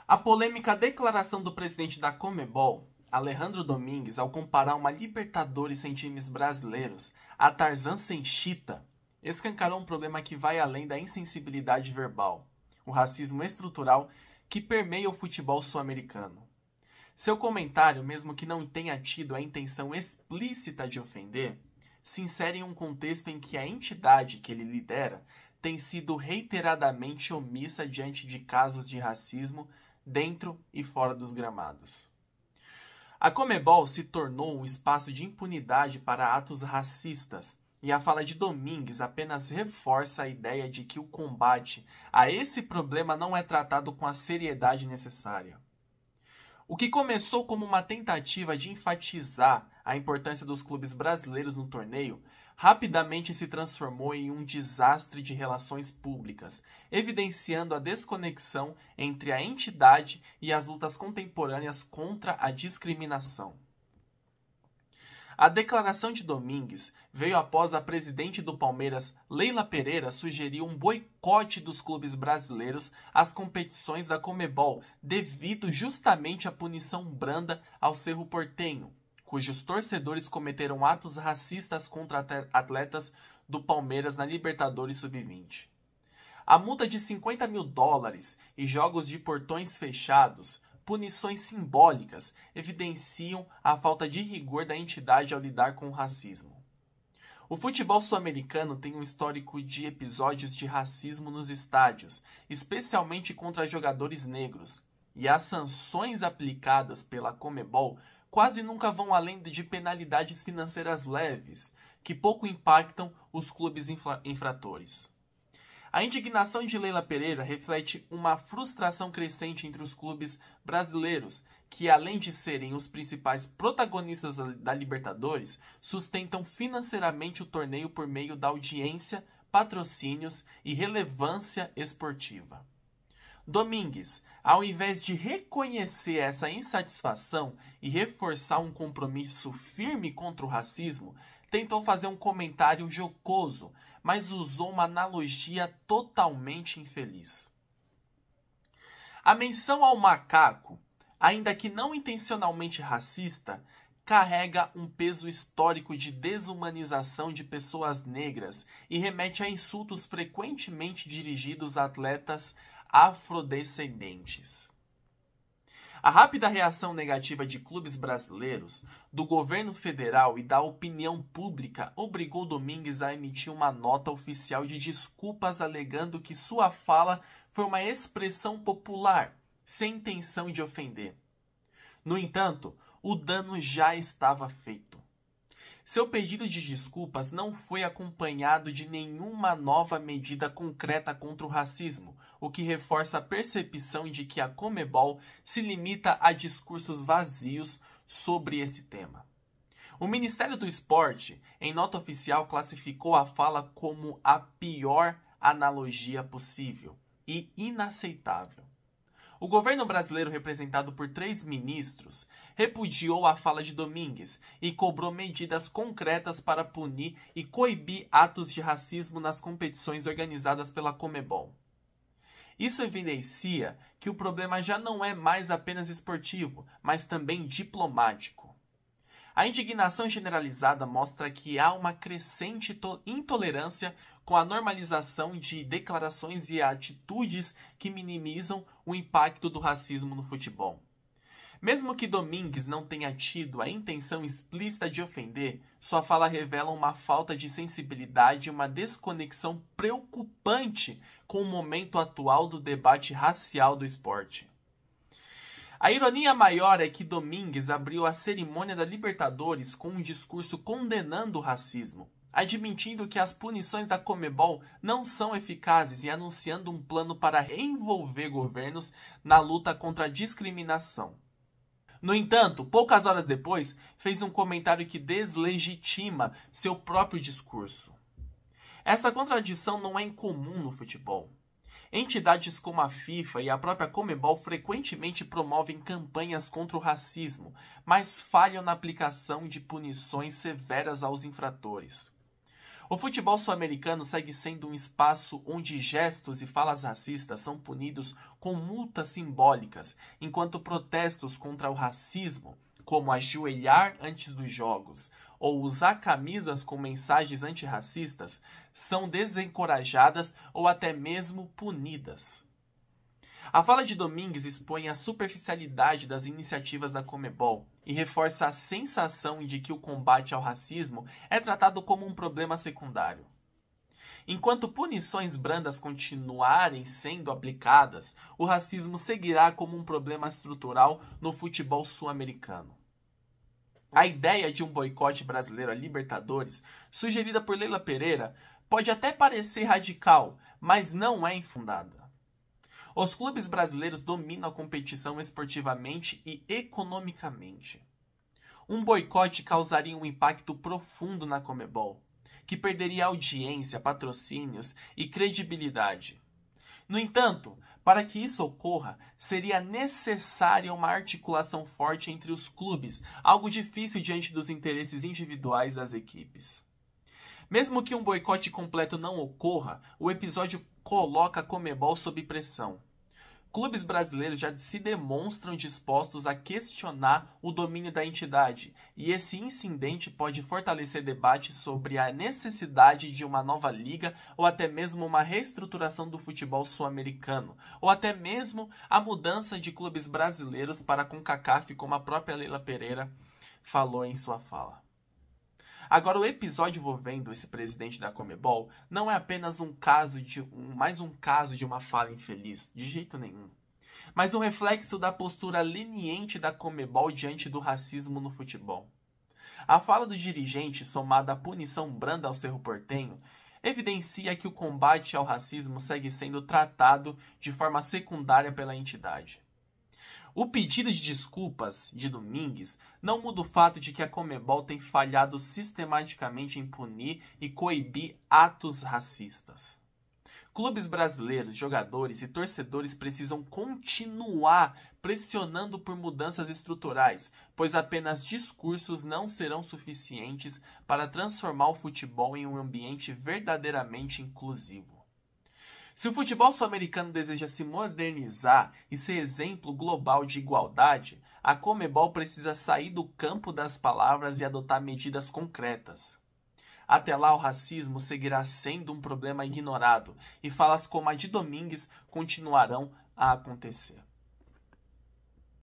A polêmica declaração do presidente da Conmebol, Alejandro Domingues, ao comparar uma Libertadores sem times brasileiros a Tarzan sem chita, escancarou um problema que vai além da insensibilidade verbal, o racismo estrutural que permeia o futebol sul-americano. Seu comentário, mesmo que não tenha tido a intenção explícita de ofender, se insere em um contexto em que a entidade que ele lidera tem sido reiteradamente omissa diante de casos de racismo dentro e fora dos gramados. A Conmebol se tornou um espaço de impunidade para atos racistas, e a fala de Domingues apenas reforça a ideia de que o combate a esse problema não é tratado com a seriedade necessária. O que começou como uma tentativa de enfatizar a importância dos clubes brasileiros no torneio, rapidamente se transformou em um desastre de relações públicas, evidenciando a desconexão entre a entidade e as lutas contemporâneas contra a discriminação. A declaração de Domingues veio após a presidente do Palmeiras, Leila Pereira, sugerir um boicote dos clubes brasileiros às competições da Conmebol, devido justamente à punição branda ao Cerro Porteño, cujos torcedores cometeram atos racistas contra atletas do Palmeiras na Libertadores Sub-20. A multa de $50 mil e jogos de portões fechados, punições simbólicas, evidenciam a falta de rigor da entidade ao lidar com o racismo. O futebol sul-americano tem um histórico de episódios de racismo nos estádios, especialmente contra jogadores negros, e as sanções aplicadas pela Conmebol quase nunca vão além de penalidades financeiras leves, que pouco impactam os clubes infratores. A indignação de Leila Pereira reflete uma frustração crescente entre os clubes brasileiros, que além de serem os principais protagonistas da Libertadores, sustentam financeiramente o torneio por meio da audiência, patrocínios e relevância esportiva. Domingues, ao invés de reconhecer essa insatisfação e reforçar um compromisso firme contra o racismo, tentou fazer um comentário jocoso, mas usou uma analogia totalmente infeliz. A menção ao macaco, ainda que não intencionalmente racista, carrega um peso histórico de desumanização de pessoas negras e remete a insultos frequentemente dirigidos a atletas afrodescendentes. A rápida reação negativa de clubes brasileiros, do governo federal e da opinião pública obrigou Domingues a emitir uma nota oficial de desculpas alegando que sua fala foi uma expressão popular, sem intenção de ofender. No entanto, o dano já estava feito. Seu pedido de desculpas não foi acompanhado de nenhuma nova medida concreta contra o racismo, o que reforça a percepção de que a Conmebol se limita a discursos vazios sobre esse tema. O Ministério do Esporte, em nota oficial, classificou a fala como a pior analogia possível e inaceitável. O governo brasileiro, representado por 3 ministros, repudiou a fala de Domingues e cobrou medidas concretas para punir e coibir atos de racismo nas competições organizadas pela Conmebol. Isso evidencia que o problema já não é mais apenas esportivo, mas também diplomático. A indignação generalizada mostra que há uma crescente intolerância com a normalização de declarações e atitudes que minimizam o impacto do racismo no futebol. Mesmo que Domingues não tenha tido a intenção explícita de ofender, sua fala revela uma falta de sensibilidade e uma desconexão preocupante com o momento atual do debate racial do esporte. A ironia maior é que Domingues abriu a cerimônia da Libertadores com um discurso condenando o racismo, admitindo que as punições da Conmebol não são eficazes e anunciando um plano para envolver governos na luta contra a discriminação. No entanto, poucas horas depois, fez um comentário que deslegitima seu próprio discurso. Essa contradição não é incomum no futebol. Entidades como a FIFA e a própria Conmebol frequentemente promovem campanhas contra o racismo, mas falham na aplicação de punições severas aos infratores. O futebol sul-americano segue sendo um espaço onde gestos e falas racistas são punidos com multas simbólicas, enquanto protestos contra o racismo, como ajoelhar antes dos jogos ou usar camisas com mensagens antirracistas, são desencorajadas ou até mesmo punidas. A fala de Domingues expõe a superficialidade das iniciativas da Conmebol e reforça a sensação de que o combate ao racismo é tratado como um problema secundário. Enquanto punições brandas continuarem sendo aplicadas, o racismo seguirá como um problema estrutural no futebol sul-americano. A ideia de um boicote brasileiro à Libertadores, sugerida por Leila Pereira, pode até parecer radical, mas não é infundada. Os clubes brasileiros dominam a competição esportivamente e economicamente. Um boicote causaria um impacto profundo na Conmebol, que perderia audiência, patrocínios e credibilidade. No entanto, para que isso ocorra, seria necessária uma articulação forte entre os clubes, algo difícil diante dos interesses individuais das equipes. Mesmo que um boicote completo não ocorra, o episódio coloca a Conmebol sob pressão. Clubes brasileiros já se demonstram dispostos a questionar o domínio da entidade, e esse incidente pode fortalecer debates sobre a necessidade de uma nova liga ou até mesmo uma reestruturação do futebol sul-americano, ou até mesmo a mudança de clubes brasileiros para a CONCACAF, como a própria Leila Pereira falou em sua fala. Agora, o episódio envolvendo esse presidente da Conmebol não é apenas mais um caso de uma fala infeliz, de jeito nenhum, mas um reflexo da postura leniente da Conmebol diante do racismo no futebol. A fala do dirigente, somada à punição branda ao Cerro Porteño, evidencia que o combate ao racismo segue sendo tratado de forma secundária pela entidade. O pedido de desculpas de Domingues não muda o fato de que a Conmebol tem falhado sistematicamente em punir e coibir atos racistas. Clubes brasileiros, jogadores e torcedores precisam continuar pressionando por mudanças estruturais, pois apenas discursos não serão suficientes para transformar o futebol em um ambiente verdadeiramente inclusivo. Se o futebol sul-americano deseja se modernizar e ser exemplo global de igualdade, a Conmebol precisa sair do campo das palavras e adotar medidas concretas. Até lá, o racismo seguirá sendo um problema ignorado e falas como a de Domingues continuarão a acontecer.